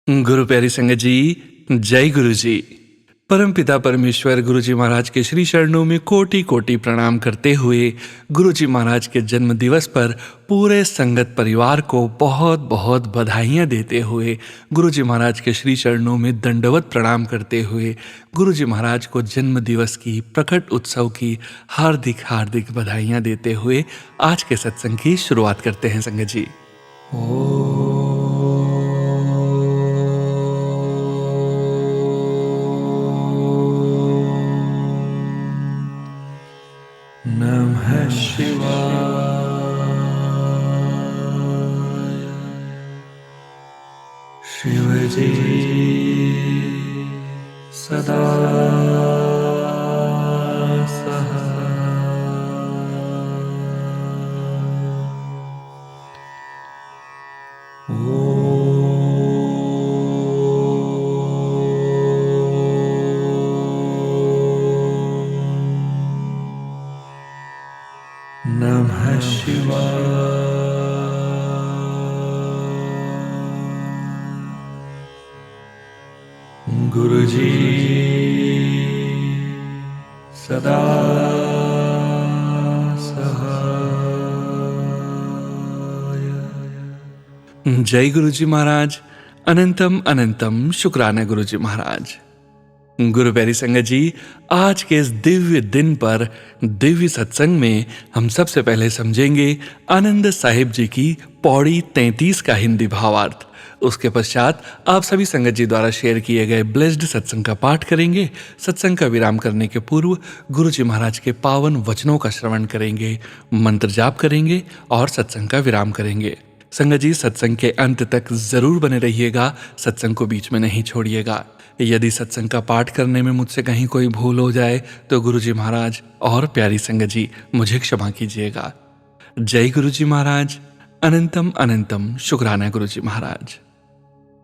गुरु प्यारी संगत जी, जय गुरु जी। परम पिता परमेश्वर गुरु जी महाराज के श्री चरणों में कोटि कोटि प्रणाम करते हुए गुरु जी महाराज के जन्म दिवस पर पूरे संगत परिवार को बहुत बहुत बधाइयाँ देते हुए गुरु जी महाराज के श्री चरणों में दंडवत प्रणाम करते हुए गुरु जी महाराज को जन्म दिवस की प्रकट उत्सव की हार्दिक हार्दिक बधाइयाँ देते हुए आज के सत्संग की शुरुआत करते हैं संगत जी। नमः शिवाय। शिव जी सदा सहाय। नमः शिवाय। गुरु जी सदा सहाय। जय गुरु जी महाराज। अनंतम अनंतम शुक्राना गुरु जी महाराज। गुरु प्यारी संगत जी, आज के इस दिव्य दिन पर दिव्य सत्संग में हम सबसे पहले समझेंगे आनंद साहिब जी की पौड़ी 33 का हिंदी भावार्थ। उसके पश्चात आप सभी संगत जी द्वारा शेयर किए गए ब्लेस्ड सत्संग का पाठ करेंगे। सत्संग का विराम करने के पूर्व गुरु जी महाराज के पावन वचनों का श्रवण करेंगे, मंत्र जाप करेंगे और सत्संग का विराम करेंगे। संगत जी, सत्संग के अंत तक जरूर बने रहिएगा, सत्संग को बीच में नहीं छोड़िएगा। यदि सत्संग का पाठ करने में मुझसे कहीं कोई भूल हो जाए तो गुरु जी महाराज और प्यारी संगत जी मुझे क्षमा कीजिएगा। जय गुरु जी महाराज। अनंतम अनंतम शुक्राना गुरु जी महाराज।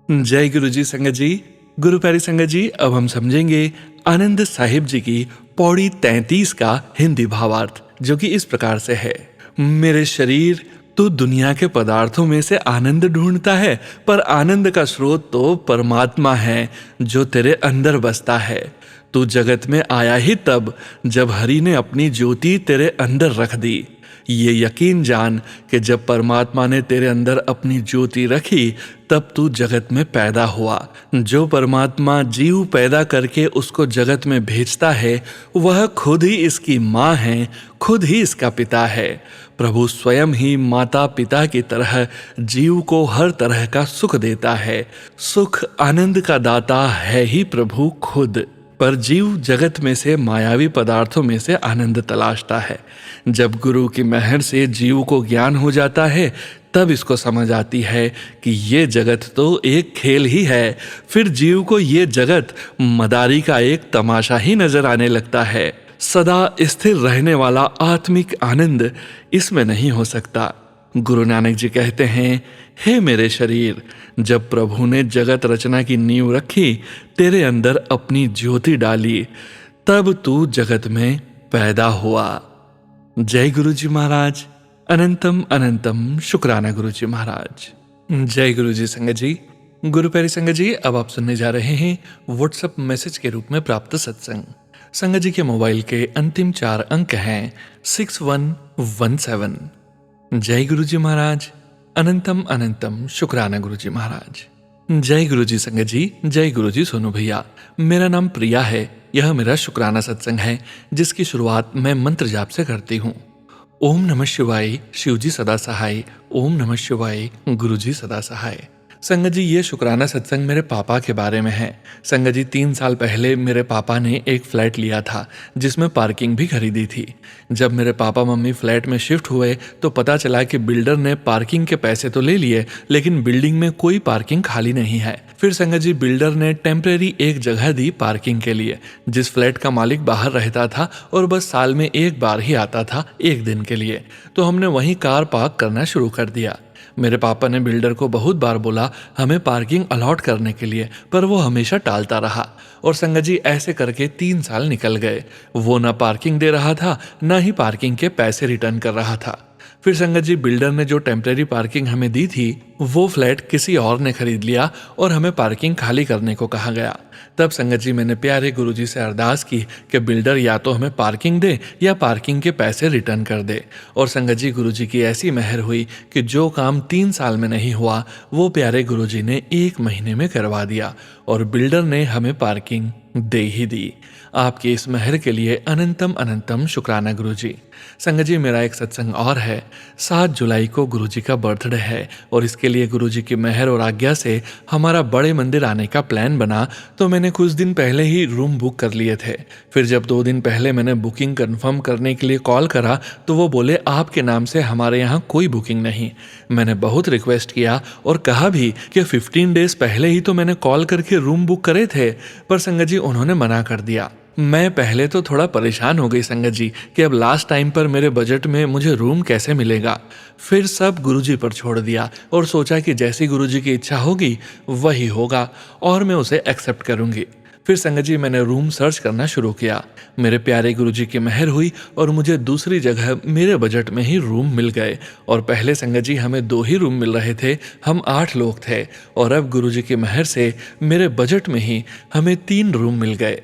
जय गुरु जी संगत जी। गुरु प्यारी संगत जी, अब हम समझेंगे आनंद साहिब जी की पौड़ी 33 का हिंदी भावार्थ, जो कि इस प्रकार से है। मेरे शरीर, तू दुनिया के पदार्थों में से आनंद ढूंढता है, पर आनंद का स्रोत तो परमात्मा है जो तेरे अंदर बसता है। तू जगत में आया ही तब जब हरि ने अपनी ज्योति तेरे अंदर रख दी। ये यकीन जान कि जब परमात्मा ने तेरे अंदर अपनी ज्योति रखी तब तू जगत में पैदा हुआ। जो परमात्मा जीव पैदा करके उसको जगत में भेजता है वह खुद ही इसकी माँ है, खुद ही इसका पिता है। प्रभु स्वयं ही माता पिता की तरह जीव को हर तरह का सुख देता है। सुख आनंद का दाता है ही प्रभु खुद। पर जीव जगत में से मायावी पदार्थों में से आनंद तलाशता है। जब गुरु की मेहर से जीव को ज्ञान हो जाता है तब इसको समझ आती है कि ये जगत तो एक खेल ही है। फिर जीव को ये जगत मदारी का एक तमाशा ही नजर आने लगता है। सदा स्थिर रहने वाला आत्मिक आनंद इसमें नहीं हो सकता। गुरु नानक जी कहते हैं, हे मेरे शरीर, जब प्रभु ने जगत रचना की नींव रखी, तेरे अंदर अपनी ज्योति डाली, तब तू जगत में पैदा हुआ। जय गुरु जी महाराज। अनंतम अनंतम शुक्राना गुरु जी महाराज। जय गुरु जी संगत जी। गुरु प्यारी संगत जी, अब आप सुनने जा रहे हैं व्हाट्सएप मैसेज के रूप में प्राप्त सत्संग। संगत जी के मोबाइल के अंतिम 4 अंक हैं 6117। जय गुरु जी महाराज। अनंतम अनंतम शुक्राना गुरु जी महाराज। जय गुरु जी संगत जी। जय गुरु जी सोनू भैया। मेरा नाम प्रिया है। यह मेरा शुक्राना सत्संग है जिसकी शुरुआत मैं मंत्र जाप से करती हूँ। ओम नमः शिवाय, शिव जी सदा सहाय। ओम नमः शिवाय, गुरु जी सदा सहाय। संगत जी, ये शुक्राना सत्संग मेरे पापा के बारे में है। संगत जी, 3 साल पहले मेरे पापा ने एक फ्लैट लिया था जिसमें पार्किंग भी खरीदी थी। जब मेरे पापा मम्मी फ्लैट में शिफ्ट हुए तो पता चला कि बिल्डर ने पार्किंग के पैसे तो ले लिए लेकिन बिल्डिंग में कोई पार्किंग खाली नहीं है। फिर संगत जी, बिल्डर ने टेम्परेरी एक जगह दी पार्किंग के लिए, जिस फ्लैट का मालिक बाहर रहता था और बस साल में एक बार ही आता था, 1 दिन के लिए। तो हमने वहीं कार पार्क करना शुरू कर दिया। मेरे पापा ने बिल्डर को बहुत बार बोला हमें पार्किंग अलॉट करने के लिए, पर वो हमेशा टालता रहा। और संगत जी, ऐसे करके 3 साल निकल गए। वो ना पार्किंग दे रहा था, ना ही पार्किंग के पैसे रिटर्न कर रहा था। फिर संगत जी, बिल्डर ने जो टेम्परेरी पार्किंग हमें दी थी वो फ्लैट किसी और ने खरीद लिया और हमें पार्किंग खाली करने को कहा गया। तब संगत जी, मैंने प्यारे गुरुजी से अरदास की कि बिल्डर या तो हमें पार्किंग दे या पार्किंग के पैसे रिटर्न कर दे। और संगत जी, गुरुजी की ऐसी मेहर हुई कि जो काम 3 साल में नहीं हुआ वो प्यारे गुरुजी ने 1 महीने में करवा दिया और बिल्डर ने हमें पार्किंग दे ही दी। आपकी इस मेहर के लिए अनंतम अनंतम शुक्राना गुरुजी। संगत जी, मेरा एक सत्संग और है। 7 जुलाई को गुरुजी का बर्थडे है और इसके लिए गुरुजी की मेहर और आज्ञा से हमारा बड़े मंदिर आने का प्लान बना, तो मैंने कुछ दिन पहले ही रूम बुक कर लिए थे। फिर जब 2 दिन पहले मैंने बुकिंग कंफर्म करने के लिए कॉल करा तो वो बोले आपके नाम से हमारे यहाँ कोई बुकिंग नहीं। मैंने बहुत रिक्वेस्ट किया और कहा भी कि 15 डेज पहले ही तो मैंने कॉल करके रूम बुक करे थे, पर संगत जी उन्होंने मना कर दिया। मैं पहले तो थोड़ा परेशान हो गई संगत जी कि अब लास्ट टाइम पर मेरे बजट में मुझे रूम कैसे मिलेगा। फिर सब गुरुजी पर छोड़ दिया और सोचा कि जैसी गुरुजी की इच्छा होगी वही होगा और मैं उसे एक्सेप्ट करूंगी। फिर संगत जी, मैंने रूम सर्च करना शुरू किया। मेरे प्यारे गुरुजी की मेहर हुई और मुझे दूसरी जगह मेरे बजट में ही रूम मिल गए। और पहले संगत जी हमें 2 ही रूम मिल रहे थे, हम 8 लोग थे, और अब गुरुजी की मेहर से मेरे बजट में ही हमें 3 रूम मिल गए।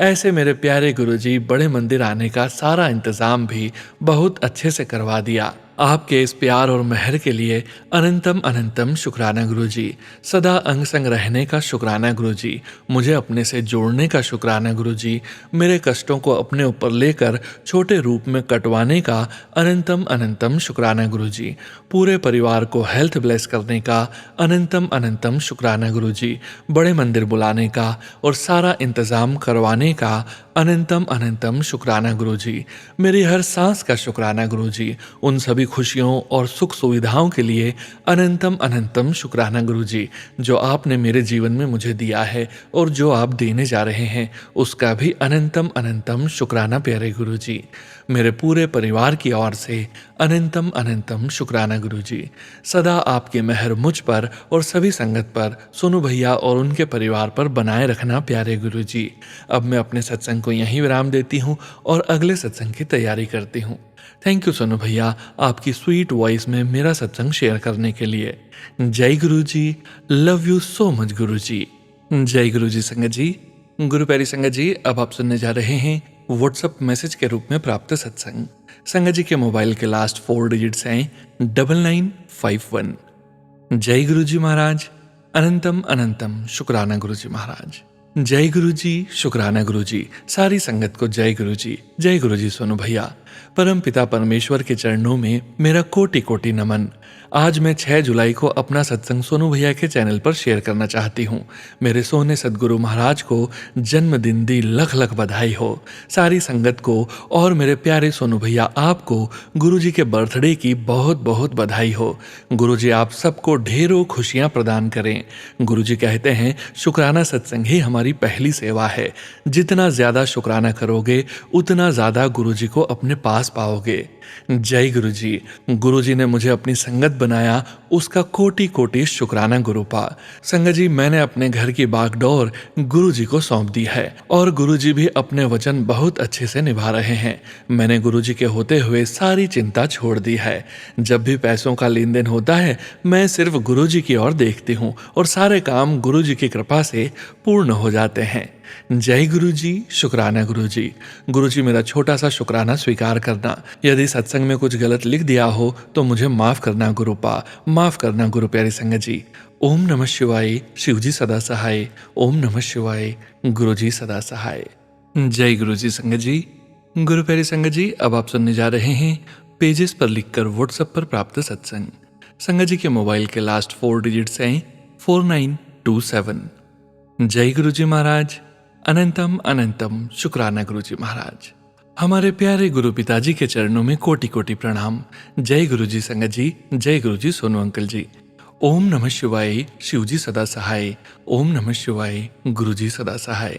ऐसे मेरे प्यारे गुरुजी बड़े मंदिर आने का सारा इंतजाम भी बहुत अच्छे से करवा दिया। आपके इस प्यार और मेहर के लिए अनंतम अनंतम शुक्राना गुरुजी। सदा अंग संग रहने का शुक्राना गुरुजी। मुझे अपने से जोड़ने का शुक्राना गुरुजी। मेरे कष्टों को अपने ऊपर लेकर छोटे रूप में कटवाने का अनंतम अनंतम शुक्राना गुरुजी। पूरे परिवार को हेल्थ ब्लेस करने का अनंतम अनंतम शुक्राना गुरुजी। बड़े मंदिर बुलाने का और सारा इंतजाम करवाने का अनंतम अनंतम शुक्राना गुरुजी। मेरी हर सांस का शुक्राना गुरुजी। उन सभी खुशियों और सुख सुविधाओं के लिए अनंतम अनंतम शुक्राना गुरुजी जो आपने मेरे जीवन में मुझे दिया है और जो आप देने जा रहे हैं उसका भी अनंतम अनंतम शुक्राना प्यारे गुरुजी। मेरे पूरे परिवार की ओर से अनंतम अनंतम शुक्राना गुरुजी। सदा आपकी मेहर मुझ पर और सभी संगत पर, सोनू भैया और उनके परिवार पर बनाए रखना प्यारे गुरुजी। अब मैं अपने सत्संग को यहीं विराम देती हूँ और अगले सत्संग की तैयारी करती हूँ। थैंक यू सोनू भैया, आपकी स्वीट वॉइस में मेरा सत्संग शेयर करने के लिए। जय गुरुजी, लव यू सो मच गुरुजी। जय गुरुजी संगत जी। गुरु प्यारी संगत जी, अब आप सुनने जा रहे हैं व्हाट्सएप मैसेज के रूप में प्राप्त सत्संग। संगत जी के मोबाइल के लास्ट 4 डिजिट्स हैं 9951। जय गुरुजी महाराज, अनंतम अनंतम शुक्राना गुरुजी महाराज। जय गुरुजी, शुक्राना गुरुजी। सारी संगत को जय गुरुजी। जय गुरुजी सोनू भैया। परम पिता परमेश्वर के चरणों में मेरा कोटि कोटि नमन। आज मैं 6 जुलाई को अपना सत्संग सोनू भैया के चैनल पर शेयर करना चाहती हूँ। मेरे सोने सदगुरु महाराज को जन्मदिन दी लख लख बधाई हो। सारी संगत को और मेरे प्यारे सोनू भैया आपको गुरुजी के बर्थडे की बहुत बहुत बधाई हो। गुरुजी आप सबको ढेरों खुशियाँ प्रदान करें। गुरुजी कहते हैं शुक्राना सत्संग ही हमारी पहली सेवा है। जितना ज्यादा शुक्राना करोगे उतना ज्यादा गुरुजी को अपने पास पाओगे। जय गुरुजी। गुरुजी ने मुझे अपनी संगत बनाया, उसका कोटि कोटि शुक्राना गुरुपा। संगत जी, मैंने अपने घर की बागडोर गुरुजी को सौंप दी है और गुरुजी भी अपने वचन बहुत अच्छे से निभा रहे हैं। मैंने गुरुजी के होते हुए सारी चिंता छोड़ दी है। जब भी पैसों का लेन देन होता है मैं सिर्फ गुरुजी की ओर देखती हूँ और सारे काम गुरुजी की कृपा से पूर्ण हो जाते हैं। जय गुरुजी, शुक्राना गुरुजी। गुरुजी मेरा छोटा सा शुक्राना स्वीकार करना। यदि सत्संग में कुछ गलत लिख दिया हो तो मुझे माफ करना गुरुपा, माफ करना गुरु प्यारी संगत जी। ओम नमः शिवाय, शिवजी सदा सहाय। ओम नमः शिवाय, गुरुजी सदा सहाय। जय गुरुजी संगत जी। गुरु प्यारी संगत जी, अब आप सुनने जा रहे हैं पेजेस पर लिखकर व्हाट्सएप पर प्राप्त सत्संग। संगत जी के मोबाइल के लास्ट 4 डिजिट्स हैं 4927। जय गुरुजी महाराज, अनंतम अनंतम शुक्राना गुरुजी महाराज। हमारे प्यारे गुरु पिताजी के चरणों में कोटि कोटि प्रणाम। जय गुरुजी संगत जी। जय गुरुजी सोनू अंकल जी। ओम नमः शिवाय, शिवजी सदा सहाय। ओम नमः शिवाय, गुरुजी सदा सहाय।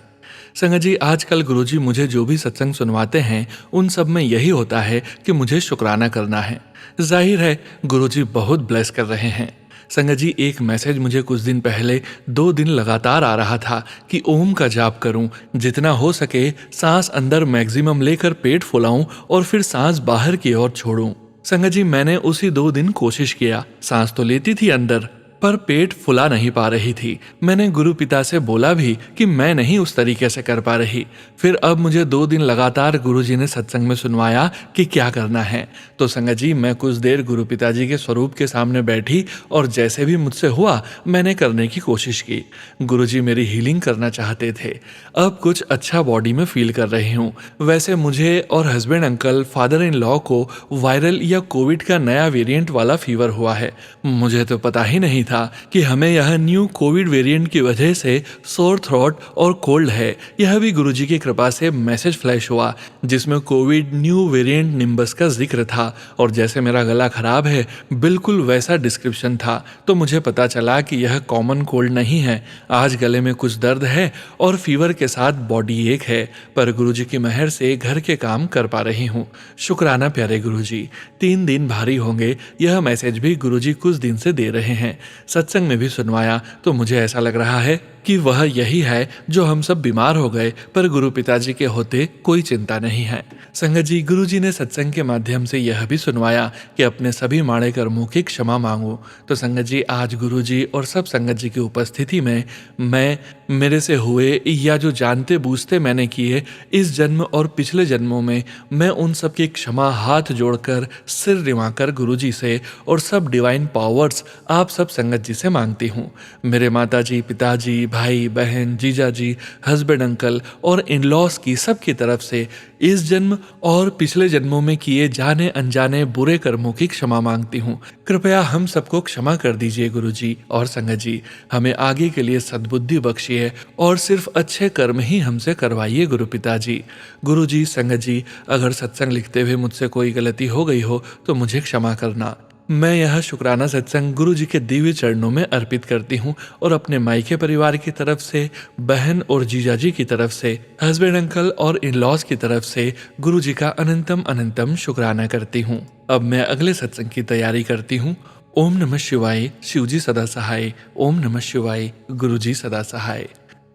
संगत जी, आजकल गुरुजी मुझे जो भी सत्संग सुनवाते हैं उन सब में यही होता है कि मुझे शुक्राना करना है। जाहिर है गुरुजी बहुत ब्लेस कर रहे हैं। संगत जी, एक मैसेज मुझे कुछ दिन पहले 2 दिन लगातार आ रहा था कि ओम का जाप करूं, जितना हो सके सांस अंदर मैक्सिमम लेकर पेट फुलाऊं और फिर सांस बाहर की ओर छोड़ूं। संगत जी, मैंने उसी 2 दिन कोशिश किया, सांस तो लेती थी अंदर, पर पेट फुला नहीं पा रही थी। मैंने गुरु पिता से बोला भी कि मैं नहीं उस तरीके से कर पा रही। फिर अब मुझे 2 दिन लगातार गुरुजी ने सत्संग में सुनवाया कि क्या करना है। तो संगत जी, मैं कुछ देर गुरु पिताजी के स्वरूप के सामने बैठी और जैसे भी मुझसे हुआ मैंने करने की कोशिश की। गुरुजी मेरी हीलिंग करना चाहते थे। अब कुछ अच्छा बॉडी में फील कर रही हूँ। वैसे मुझे और husband uncle father in law को वायरल या कोविड का नया वेरिएंट वाला फीवर हुआ है। मुझे तो पता ही नहीं था कि हमें यह न्यू कोविड वेरिएंट की वजह से सोर थ्रोट और कोल्ड है। यह भी गुरुजी की कृपा से मैसेज फ्लैश हुआ जिसमें कोविड न्यू वेरिएंट निम्बस का जिक्र था और जैसे मेरा गला खराब है बिल्कुल वैसा डिस्क्रिप्शन था। तो मुझे पता चला कि यह कॉमन कोल्ड नहीं है। आज गले में कुछ दर्द है और फीवर के साथ बॉडी एक है, पर गुरुजी की मेहर से घर के काम कर पा रही हूँ। शुक्राना प्यारे गुरुजी। 3 दिन भारी होंगे, यह मैसेज भी गुरुजी कुछ दिन से दे रहे हैं। सत्संग में भी सुनवाया तो मुझे ऐसा लग रहा है कि वह यही है जो हम सब बीमार हो गए, पर गुरु पिताजी के होते कोई चिंता नहीं है। संगत जी, गुरुजी ने सत्संग के माध्यम से यह भी सुनवाया कि अपने सभी माड़े कर्मों की क्षमा मांगो। तो संगत जी, आज गुरुजी और सब संगत जी की उपस्थिति में मैं मेरे से हुए या जो जानते बूझते मैंने किए इस जन्म और पिछले जन्मों में, मैं उन सब की क्षमा हाथ जोड़कर सिर निवाकर गुरुजी से और सब डिवाइन पावर्स आप सब संगत जी से मांगती हूँ। मेरे माताजी, पिताजी, भाई बहन, जीजा जी, हस्बैंड अंकल और इन लॉस की सबकी तरफ से इस जन्म और पिछले जन्मों में किए जाने अनजाने बुरे कर्मों की क्षमा मांगती हूँ। कृपया हम सबको क्षमा कर दीजिए गुरुजी और संगत जी। हमें आगे के लिए सद्बुद्धि बख्शिए और सिर्फ अच्छे कर्म ही हमसे करवाइए गुरु पिताजी। गुरुजी, संगत जी, अगर सत्संग लिखते हुए मुझसे कोई गलती हो गई हो तो मुझे क्षमा करना। मैं यह शुक्राना सत्संग गुरु जी के दिव्य चरणों में अर्पित करती हूँ और अपने मायके परिवार की तरफ से, बहन और जीजा जी की तरफ से, हस्बैंड अंकल और इन लॉज की तरफ से गुरु जी का अनंतम अनंतम शुक्राना करती हूँ। अब मैं अगले सत्संग की तैयारी करती हूँ। ओम नमः शिवाय, शिव जी सदा सहाय। ओम नमः शिवाय, गुरु जी सदा सहाय।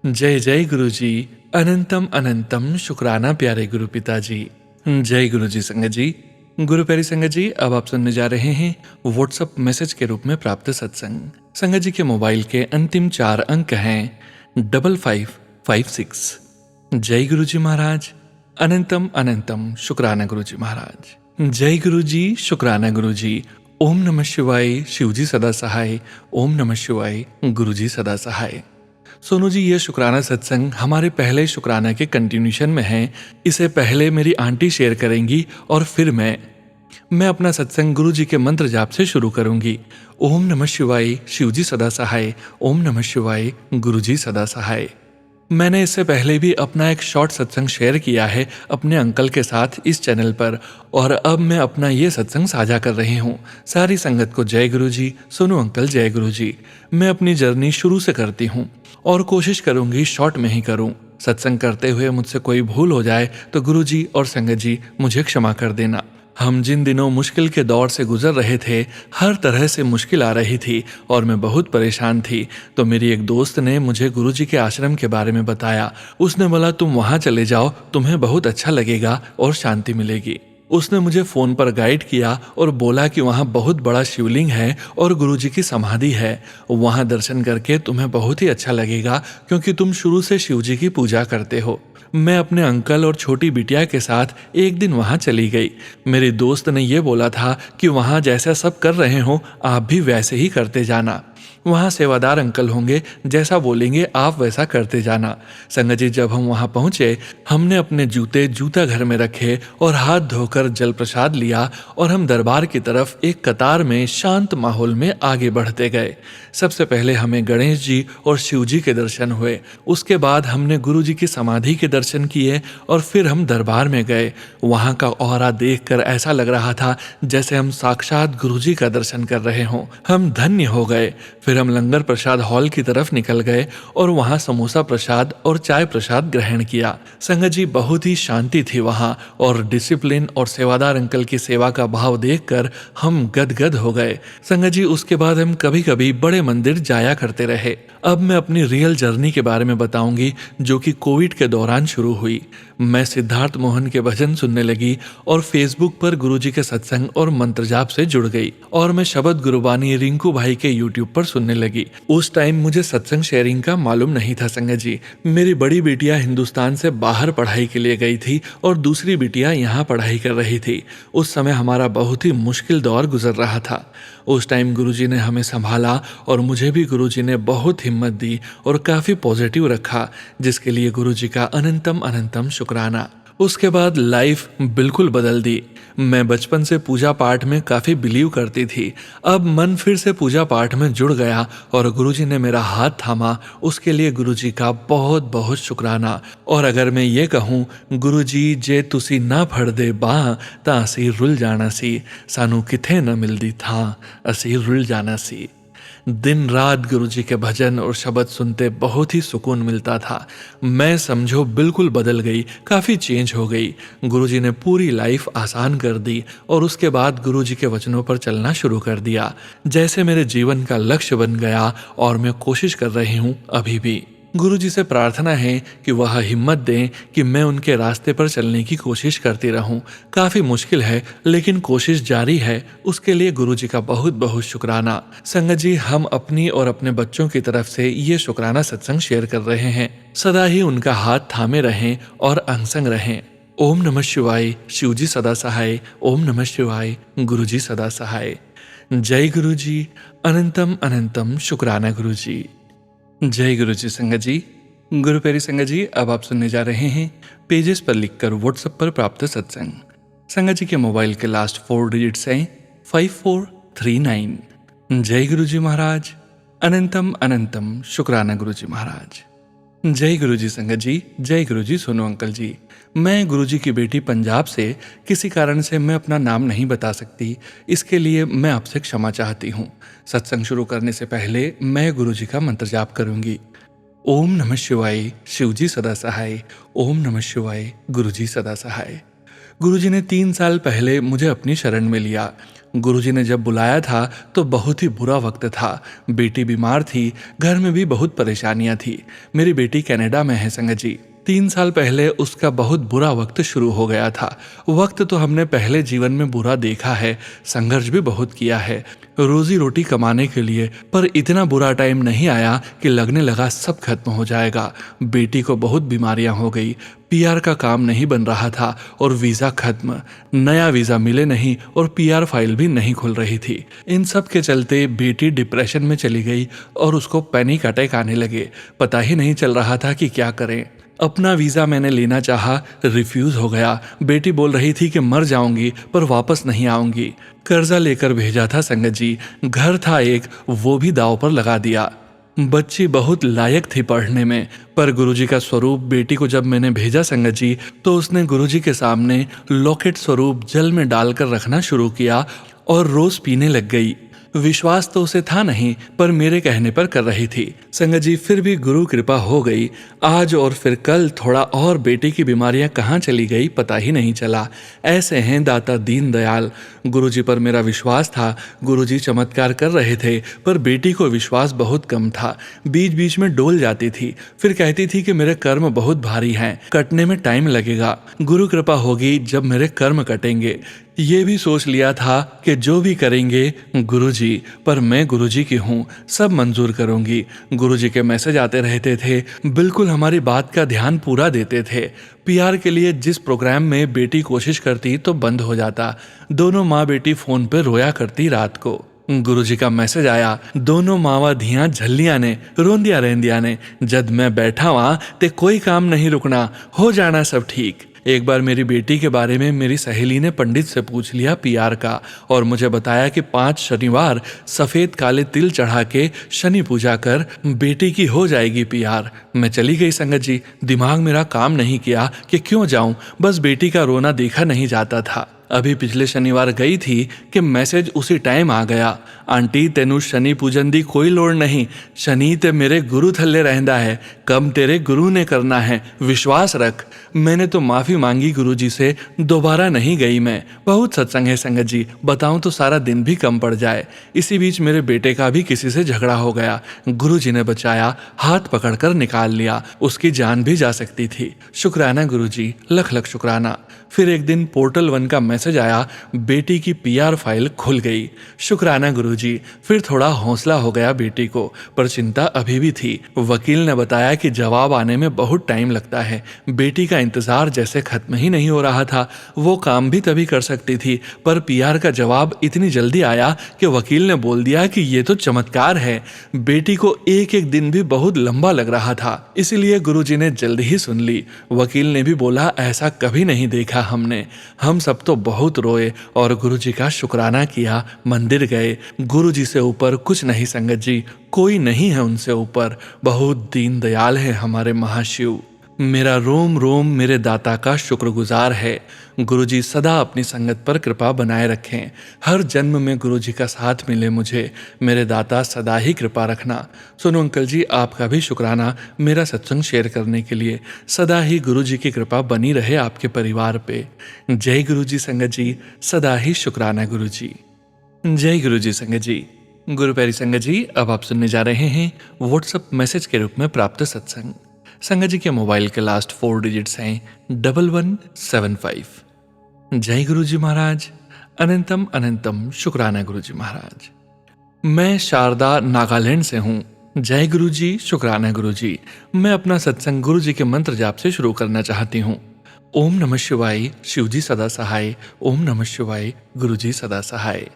जय जय गुरु जी। अनंतम अनंतम शुक्राना प्यारे गुरु पिताजी। जय गुरु जी। संगत जी, गुरु प्यारी संगत जी, अब आप सुनने जा रहे हैं व्हाट्सएप मैसेज के रूप में प्राप्त सत्संग। संगत जी के मोबाइल के अंतिम 4 अंक हैं 5556। जय गुरु जी महाराज। अनंतम अनंतम शुक्राना गुरु जी महाराज। जय गुरु जी, शुक्राना गुरु जी। ओम नमः शिवाय, शिव जी सदा सहाय। ओम नमः शिवाय, गुरु जी सदा सहाय। सोनू जी, ये शुक्राना सत्संग हमारे पहले शुक्राना के कंटिन्यूशन में है। इसे पहले मेरी आंटी शेयर करेंगी और फिर मैं अपना सत्संग गुरु जी के मंत्र जाप से शुरू करूंगी। ओम नमः शिवाय, शिव जी सदा सहाय। ओम नमः शिवाय, गुरु जी सदा सहाय। मैंने इससे पहले भी अपना एक शॉर्ट सत्संग शेयर किया है अपने अंकल के साथ इस चैनल पर, और अब मैं अपना ये सत्संग साझा कर रही हूँ। सारी संगत को जय गुरु जी। सोनू अंकल जय गुरु जी। मैं अपनी जर्नी शुरू से करती हूँ और कोशिश करूंगी शॉर्ट में ही करूं। सत्संग करते हुए मुझसे कोई भूल हो जाए तो गुरु जी और संगत जी मुझे क्षमा कर देना। हम जिन दिनों मुश्किल के दौर से गुजर रहे थे, हर तरह से मुश्किल आ रही थी और मैं बहुत परेशान थी, तो मेरी एक दोस्त ने मुझे गुरु जी के आश्रम के बारे में बताया। उसने बोला, तुम वहाँ चले जाओ, तुम्हें बहुत अच्छा लगेगा और शांति मिलेगी। उसने मुझे फोन पर गाइड किया और बोला कि वहाँ बहुत बड़ा शिवलिंग है और गुरुजी की समाधि है। वहाँ दर्शन करके तुम्हें बहुत ही अच्छा लगेगा क्योंकि तुम शुरू से शिवजी की पूजा करते हो। मैं अपने अंकल और छोटी बिटिया के साथ एक दिन वहाँ चली गई। मेरे दोस्त ने यह बोला था कि वहाँ जैसा सब कर रहे हो आप भी वैसे ही करते जाना। वहाँ सेवादार अंकल होंगे, जैसा बोलेंगे आप वैसा करते जाना। संगत जी, जब हम वहाँ पहुँचे, हमने अपने जूता घर में रखे और हाथ धोकर जल प्रसाद लिया और हम दरबार की तरफ एक कतार में शांत माहौल में आगे बढ़ते गए। सबसे पहले हमें गणेश जी और शिव जी के दर्शन हुए। उसके बाद हमने गुरु जी की समाधि के दर्शन किए और फिर हम दरबार में गए। वहाँ का ऑरा देखकर ऐसा लग रहा था जैसे हम साक्षात गुरु जी का दर्शन कर रहे हों। हम धन्य हो गए। फिर हम लंगर प्रसाद हॉल की तरफ निकल गए और वहां समोसा प्रसाद और चाय प्रसाद ग्रहण किया। संगत जी, बहुत ही शांति थी वहां और डिसिप्लिन और सेवादार अंकल की सेवा का भाव देखकर हम गदगद हो गए। संगत जी, उसके बाद हम कभी कभी बड़े मंदिर जाया करते रहे। अब मैं अपनी रियल जर्नी के बारे में बताऊंगी जो कि कोविड के दौरान शुरू हुई। मैं सिद्धार्थ मोहन के भजन सुनने लगी और फेसबुक पर गुरुजी के सत्संग और मंत्र जाप से जुड़ गई और मैं शब्द गुरुबानी रिंकू भाई के यूट्यूब पर सुनने लगी। उस टाइम मुझे सत्संग शेयरिंग का मालूम नहीं था। संगत जी, मेरी बड़ी बिटिया हिंदुस्तान से बाहर पढ़ाई के लिए गई थी और दूसरी बिटिया यहाँ पढ़ाई कर रही थी। उस समय हमारा बहुत ही मुश्किल दौर गुजर रहा था। उस टाइम गुरुजी ने हमें संभाला और मुझे भी गुरुजी ने बहुत हिम्मत दी और काफ़ी पॉजिटिव रखा, जिसके लिए गुरुजी का अनंतम अनंतम शुक्राना। उसके बाद लाइफ बिल्कुल बदल दी। मैं बचपन से पूजा पाठ में काफ़ी बिलीव करती थी। अब मन फिर से पूजा पाठ में जुड़ गया और गुरुजी ने मेरा हाथ थामा। उसके लिए गुरुजी का बहुत बहुत शुक्राना। और अगर मैं ये कहूँ, गुरुजी जे तुसी ना फड़ दे बाह तां असी रुल जाना सी, सानू किथे न मिलदी था असी रुल जाना सी। दिन रात गुरुजी के भजन और शब्द सुनते बहुत ही सुकून मिलता था। मैं समझो बिल्कुल बदल गई, काफ़ी चेंज हो गई। गुरुजी ने पूरी लाइफ आसान कर दी और उसके बाद गुरुजी के वचनों पर चलना शुरू कर दिया, जैसे मेरे जीवन का लक्ष्य बन गया और मैं कोशिश कर रही हूँ अभी भी। गुरुजी से प्रार्थना है कि वह हिम्मत दें कि मैं उनके रास्ते पर चलने की कोशिश करती रहूं। काफ़ी मुश्किल है लेकिन कोशिश जारी है, उसके लिए गुरुजी का बहुत बहुत शुक्राना। संगत जी, हम अपनी और अपने बच्चों की तरफ से ये शुक्राना सत्संग शेयर कर रहे हैं। सदा ही उनका हाथ थामे रहें और अंगसंग रहें। ओम नमः शिवाय, शिवजी सदा सहाय। ओम नमः शिवाय, गुरुजी सदा सहाय। जय गुरुजी, अनंतम अनंतम शुक्राना गुरुजी। जय गुरु जी। संगत जी, गुरु प्यारी संगत जी, अब आप सुनने जा रहे हैं पेजेस पर लिखकर व्हाट्सएप पर प्राप्त सत्संग। संगत जी के मोबाइल के लास्ट 4 डिजिट्स हैं 5439। जय गुरु जी महाराज, अनंतम अनंतम शुक्राना गुरु जी महाराज। जय गुरु जी संगत जी, जय गुरु जी सोनू अंकल जी। मैं गुरु जी की बेटी पंजाब से, किसी कारण से मैं अपना नाम नहीं बता सकती, इसके लिए मैं आपसे क्षमा चाहती हूँ। सत्संग शुरू करने से पहले मैं गुरु जी का मंत्र जाप करूंगी। ओम नमः शिवाय, शिवजी सदा सहाय। ओम नमः शिवाय, गुरु जी सदा सहाय। गुरु जी ने 3 साल पहले मुझे अपनी शरण में लिया। गुरुजी ने जब बुलाया था तो बहुत ही बुरा वक्त था। बेटी बीमार थी, घर में भी बहुत परेशानियां थी। मेरी बेटी कनाडा में है संगत जी। 3 साल पहले उसका बहुत बुरा वक्त शुरू हो गया था। वक्त तो हमने पहले जीवन में बुरा देखा है, संघर्ष भी बहुत किया है रोजी रोटी कमाने के लिए, पर इतना बुरा टाइम नहीं आया कि लगने लगा सब खत्म हो जाएगा। बेटी को बहुत बीमारियां हो गई, पीआर का काम नहीं बन रहा था और वीज़ा खत्म, नया वीज़ा मिले नहीं और पीआर फाइल भी नहीं खुल रही थी। इन सब के चलते बेटी डिप्रेशन में चली गई और उसको पैनिक अटैक आने लगे। पता ही नहीं चल रहा था कि क्या करें। अपना वीज़ा मैंने लेना चाहा, रिफ्यूज़ हो गया। बेटी बोल रही थी कि मर जाऊंगी पर वापस नहीं आऊंगी। कर्जा लेकर भेजा था संगत जी, घर था एक, वो भी दांव पर लगा दिया। बच्ची बहुत लायक थी पढ़ने में, पर गुरुजी का स्वरूप बेटी को जब मैंने भेजा संगत जी, तो उसने गुरुजी के सामने लॉकेट स्वरूप जल में डालकर रखना शुरू किया और रोज पीने लग गई। विश्वास तो उसे था नहीं, पर मेरे कहने पर कर रही थी संगत जी। फिर भी गुरु कृपा हो गई। आज और फिर कल थोड़ा और बेटी की बीमारियां कहाँ चली गई पता ही नहीं चला। ऐसे हैं दाता दीन दयाल। गुरुजी पर मेरा विश्वास था, गुरुजी चमत्कार कर रहे थे, पर बेटी को विश्वास बहुत कम था। बीच बीच में डोल जाती थी, फिर कहती थी कि मेरे कर्म बहुत भारी हैं, कटने में टाइम लगेगा, गुरु कृपा होगी जब मेरे कर्म कटेंगे। ये भी सोच लिया था कि जो भी करेंगे गुरुजी, पर मैं गुरुजी की हूँ, सब मंजूर करूँगी। गुरुजी के मैसेज आते रहते थे, बिल्कुल हमारी बात का ध्यान पूरा देते थे। पीआर के लिए जिस प्रोग्राम में बेटी कोशिश करती तो बंद हो जाता। दोनों माँ बेटी फोन पे रोया करती रात को। गुरुजी का मैसेज आया, दोनों मावा धियां झल्लियां ने रोंदिया रहंदिया ने, जद मैं बैठा वहां ते कोई काम नहीं रुकना, हो जाना सब ठीक। एक बार मेरी बेटी के बारे में मेरी सहेली ने पंडित से पूछ लिया पीआर का, और मुझे बताया कि 5 शनिवार सफेद काले तिल चढ़ा के शनि पूजा कर बेटी की हो जाएगी पीआर। मैं चली गई संगत जी। दिमाग मेरा काम नहीं किया कि क्यों जाऊं, बस बेटी का रोना देखा नहीं जाता था। अभी पिछले शनिवार गई थी कि मैसेज उसी टाइम आ गया, आंटी तेनू शनि पूजन दी कोई लोड़ नहीं, शनि ते मेरे गुरु थल्ले रहंदा है, कम तेरे गुरु ने करना है, विश्वास रख। मैंने तो माफी मांगी गुरुजी से, दोबारा नहीं गई मैं। बहुत सत्संग है संगत जी, बताऊं तो सारा दिन भी कम पड़ जाए। इसी बीच मेरे बेटे का भी किसी से झगड़ा हो गया, गुरुजी ने बचाया, हाथ पकड़कर निकाल लिया, उसकी जान भी जा सकती थी। शुक्राना गुरुजी, लख लख शुक्राना। फिर एक दिन पोर्टल 1 का मैसेज आया, बेटी की पीआर फाइल खुल गई। शुक्राना गुरुजी। फिर थोड़ा हौसला हो गया बेटी को, पर चिंता अभी भी थी। वकील ने बताया कि जवाब आने में बहुत टाइम लगता है। बेटी का इंतजार जैसे खत्म ही नहीं हो रहा था। वो काम भी तभी कर सकती थी, पर पीआर का जवाब इतनी जल्दी आया कि वकील ने बोल दिया कि ये तो चमत्कार है। बेटी को एक एक दिन भी बहुत लंबा लग रहा था, इसीलिए गुरुजी ने जल्दी ही सुन ली। वकील ने भी बोला, ऐसा कभी नहीं देखा हमने। हम सब तो बहुत रोए और गुरुजी का शुक्राना किया, मंदिर गए। गुरुजी से ऊपर कुछ नहीं संगत जी, कोई नहीं है उनसे ऊपर। बहुत दीन दयाल है हमारे महाशिव। मेरा रोम रोम मेरे दाता का शुक्रगुजार है। गुरुजी सदा अपनी संगत पर कृपा बनाए रखें। हर जन्म में गुरुजी का साथ मिले मुझे। मेरे दाता सदा ही कृपा रखना। सुनो अंकल जी, आपका भी शुक्राना मेरा सत्संग शेयर करने के लिए। सदा ही गुरुजी की कृपा बनी रहे आपके परिवार पे। जय गुरुजी संगत जी, सदा ही शुक्राना गुरुजी। जय गुरुजी संगत जी। गुरु प्यारी संगत जी, अब आप सुनने जा रहे हैं व्हाट्सएप मैसेज के रूप में प्राप्त सत्संग। संगत जी के मोबाइल के लास्ट 4 डिजिट्स हैं 1175। जय गुरुजी महाराज, अनंतम अनंतम शुक्राना गुरुजी महाराज। मैं शारदा नागालैंड से हूँ। जय गुरुजी, शुक्राना गुरुजी। मैं अपना सत्संग गुरुजी के मंत्र जाप से शुरू करना चाहती हूँ। ओम नमः शिवाय, शिवजी सदा सहाय। ओम नमः शिवाय, गुरुजी सदा सहाय।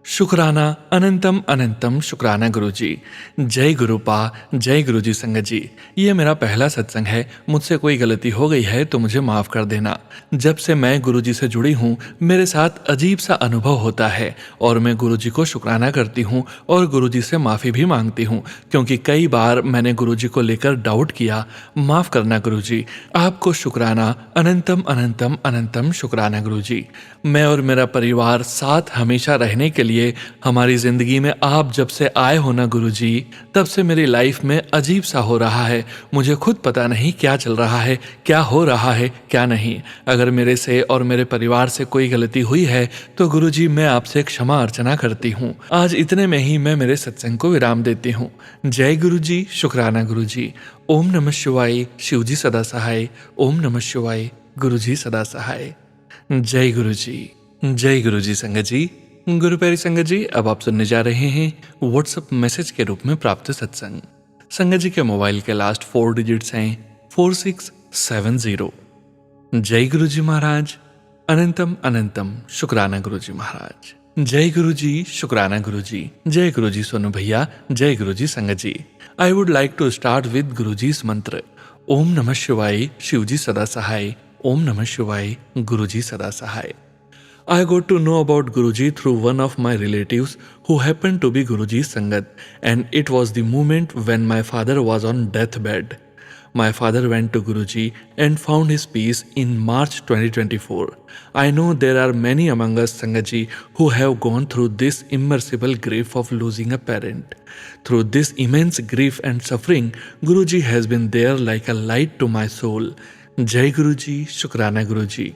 शुक्राना अनंतम अनंतम शुक्राना गुरुजी। जय गुरुपा, जय गुरुजी संगत जी। ये मेरा पहला सत्संग है, मुझसे कोई गलती हो गई है तो मुझे माफ कर देना। जब से मैं गुरुजी से जुड़ी हूँ मेरे साथ अजीब सा अनुभव होता है और मैं गुरुजी को शुक्राना करती हूँ और गुरुजी से माफी भी मांगती हूँ, क्योंकि कई बार मैंने गुरुजी को लेकर डाउट किया। माफ करना गुरुजी। आपको शुक्राना अनंतम अनंतम अनंतम शुक्राना गुरुजी। मैं और मेरा परिवार साथ हमेशा रहने के लिए हमारी जिंदगी में आप जब से आए हो ना गुरुजी, तब से मेरी लाइफ में अजीब सा हो रहा है। मुझे खुद पता नहीं क्या चल रहा है, क्या हो रहा है, क्या नहीं। अगर मेरे से और मेरे परिवार से कोई गलती हुई है तो गुरुजी मैं आपसे क्षमा अर्चना करती हूँ। आज इतने में ही मैं मेरे सत्संग को विराम देती हूँ। जय गुरुजी, शुक्राना गुरुजी। ओम नमः शिवाय, शिवजी सदा सहाय। ओम नमः शिवाय, गुरुजी सदा सहाय। जय गुरुजी। जय गुरुजी संगत जी। गुरु प्यारी संगत जी, अब आप सुनने जा रहे हैं व्हाट्सएप मैसेज के रूप में प्राप्त सत्संग। संगत जी के मोबाइल के लास्ट 4 डिजिट्स हैं 4670। जय गुरुजी महाराज, अनंतम अनंतम शुक्राना गुरुजी महाराज। जय गुरुजी, शुक्राना गुरुजी। जय गुरुजी सोनू भैया, जय गुरुजी संगत जी। I would like to start with Guruji's mantra. ओम नमः शिवाय, शिवजी सदा सहाय। ओम नमः शिवाय, गुरुजी सदा सहाय। I got to know about Guruji through one of my relatives who happened to be Guruji's Sangat, and it was the moment when my father was on deathbed. My father went to Guruji and found his peace in March 2024. I know there are many among us Sangatji who have gone through this immersible grief of losing a parent. Through this immense grief and suffering, Guruji has been there like a light to my soul. Jai Guruji, Shukrana Guruji.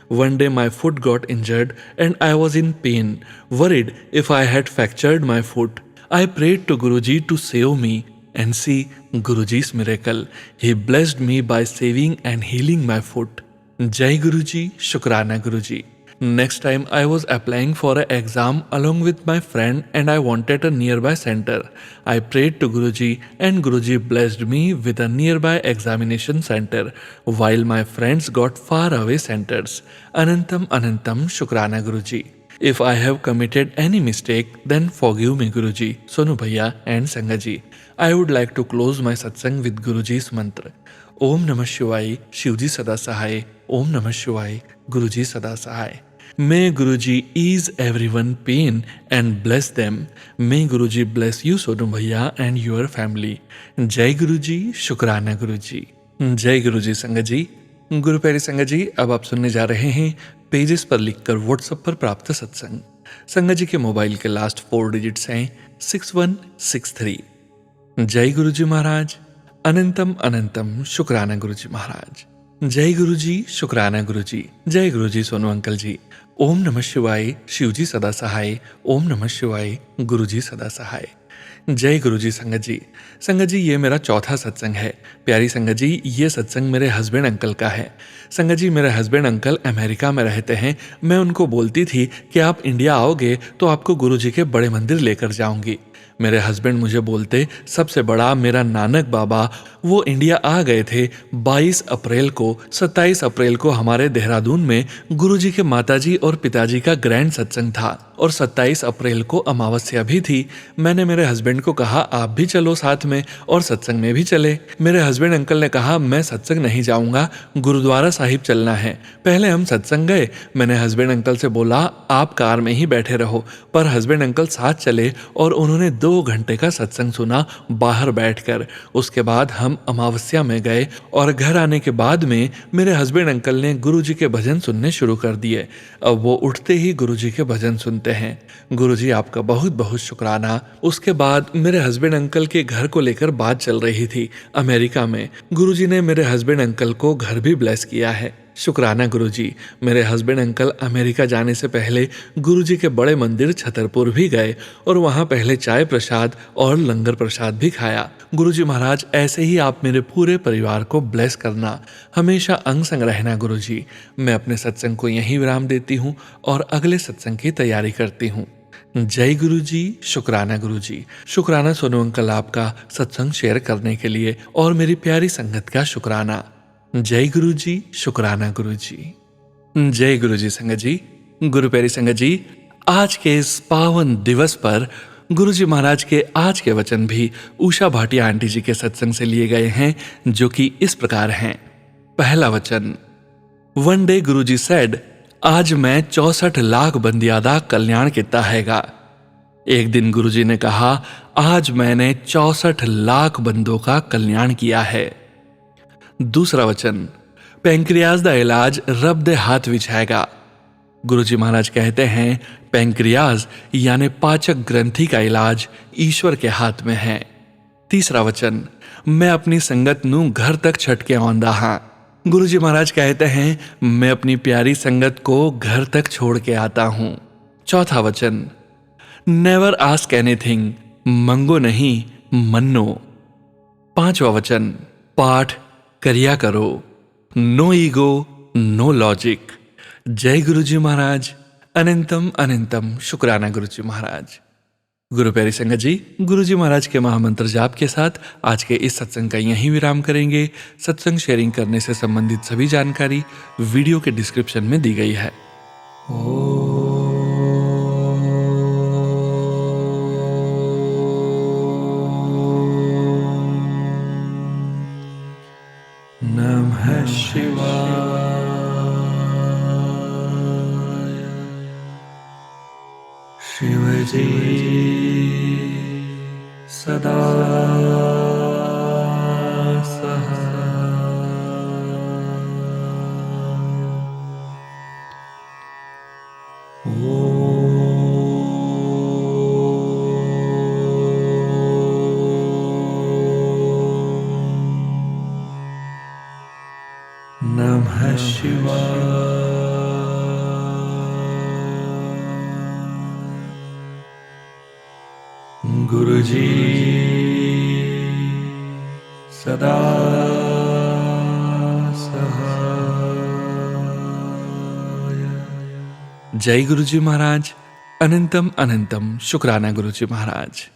One day my foot got injured and I was in pain, worried if I had fractured my foot. I prayed to Guruji to save me, and see Guruji's miracle. He blessed me by saving and healing my foot. Jai Guruji, Shukrana Guruji. Next time I was applying for an exam along with my friend and I wanted a nearby center. I prayed to Guruji and Guruji blessed me with a nearby examination center while my friends got far away centers. Anantam Anantam Shukrana Guruji. If I have committed any mistake, then forgive me Guruji, Sonu Bhaiya and Sangaji. I would like to close my satsang with Guruji's mantra. Om Namah Shivaya, Shivji Sada Sahai. Om Namah Shivaya, Guruji Sada Sahai. May Guruji ease everyone pain and bless them. May Guruji bless you Sonu Bhaiya and your family. Jai Guruji, Shukrana Guruji. जय गुरुजी संगत जी। गुरु प्यारी संगत जी, अब आप सुनने जा रहे हैं पेजेस पर लिखकर व्हाट्सएप पर प्राप्त सत्संग। संगत जी के मोबाइल के लास्ट 4 डिजिट्स हैं 6163। जय गुरु जी महाराज। अनंतम अनंतम शुक्राना गुरु जी महाराज। जय गुरु जी, शुक्राना गुरु जी। जय गुरु जी सोनू अंकल जी। ओम नमः शिवाय। शिव जी सदा सहाय। ओम नमः शिवाय। गुरु जी सदा सहाय। जय गुरु जी संगत जी। संगत जी ये मेरा चौथा सत्संग है। प्यारी संगत जी ये सत्संग मेरे हस्बैंड अंकल का है। संगत जी मेरे हस्बैंड अंकल अमेरिका में रहते हैं। मैं उनको बोलती थी कि आप इंडिया आओगे तो आपको गुरु जी के बड़े मंदिर लेकर जाऊंगी। मेरे हस्बैंड मुझे बोलते सबसे बड़ा मेरा नानक बाबा, वो इंडिया आ गए थे 22 अप्रैल को। 27 अप्रैल को हमारे देहरादून में गुरुजी के माताजी और पिताजी का ग्रैंड सत्संग था और 27 अप्रैल को अमावस्या भी थी। मैंने मेरे हस्बैंड को कहा आप भी चलो साथ में और सत्संग में भी चले। मेरे हस्बैंड अंकल ने कहा मैं सत्संग नहीं जाऊंगा, गुरुद्वारा साहिब चलना है। पहले हम सत्संग गए। मैंने हस्बैंड अंकल से बोला आप कार में ही बैठे रहो, पर हस्बैंड अंकल साथ चले और उन्होंने 2 घंटे का सत्संग सुना बाहर बैठकर। उसके बाद हम अमावस्या में गए और घर आने के बाद में मेरे हस्बैंड अंकल ने गुरुजी के भजन सुनने शुरू कर दिए। अब वो उठते ही गुरुजी के भजन सुनते हैं। गुरुजी आपका बहुत बहुत शुक्राना। उसके बाद मेरे हस्बैंड अंकल के घर को लेकर बात चल रही थी अमेरिका में। गुरुजी ने मेरे हस्बैंड अंकल को घर भी ब्लेस किया है। शुक्राना गुरुजी। मेरे हस्बैंड अंकल अमेरिका जाने से पहले गुरुजी के बड़े मंदिर छतरपुर भी गए और वहां पहले चाय प्रसाद और लंगर प्रसाद भी खाया। गुरुजी महाराज ऐसे ही आप मेरे पूरे परिवार को ब्लेस करना, हमेशा अंग संग रहना गुरुजी। मैं अपने सत्संग को यहीं विराम देती हूँ और अगले सत्संग की तैयारी करती हूँ। जय गुरु जी, शुक्राना गुरु जी। शुक्राना सोनू अंकल आपका सत्संग शेयर करने के लिए और मेरी प्यारी संगत का शुक्राना। जय गुरु जी, शुक्राना गुरु जी। जय गुरु जी संगत जी। गुरु प्यारी संगत जी, आज के इस पावन दिवस पर गुरु जी महाराज के आज के वचन भी उषा भाटिया आंटी जी के सत्संग से लिए गए हैं, जो कि इस प्रकार हैं। पहला वचन। वन डे गुरु जी सेड, आज मैं 64 लाख बंदियां दा कल्याण किता हैगा। एक दिन गुरुजी ने कहा आज मैंने 64 लाख बंदों का कल्याण किया है। दूसरा वचन। पैंक्रियाज दा इलाज रब दे हाथ विच हैगा। गुरुजी महाराज कहते हैं पैंक्रियाज यानी पाचक ग्रंथि का इलाज ईश्वर के हाथ में है। तीसरा वचन। मैं अपनी संगत नू घर तक छटके आंदा हां। गुरुजी महाराज कहते हैं मैं अपनी प्यारी संगत को घर तक छोड़ के आता हूं। चौथा वचन। नेवर आस्क एनीथिंग, मंगो नहीं मन्नो। पांचवा वचन। पाठ करिया करो, नो ईगो नो लॉजिक। जय गुरुजी महाराज। अनंतम अनंतम शुक्राना गुरुजी महाराज। गुरु प्यारी संगत जी, गुरुजी महाराज के महामंत्र जाप के साथ आज के इस सत्संग का यहीं विराम करेंगे। सत्संग शेयरिंग करने से संबंधित सभी जानकारी वीडियो के डिस्क्रिप्शन में दी गई है। नमः शिवाय। शिवजी सदा सहाय। नमः शिवाय। गुरुजी सदा सहाय। जय गुरुजी महाराज। अनंतम अनंतम शुक्राना गुरुजी महाराज।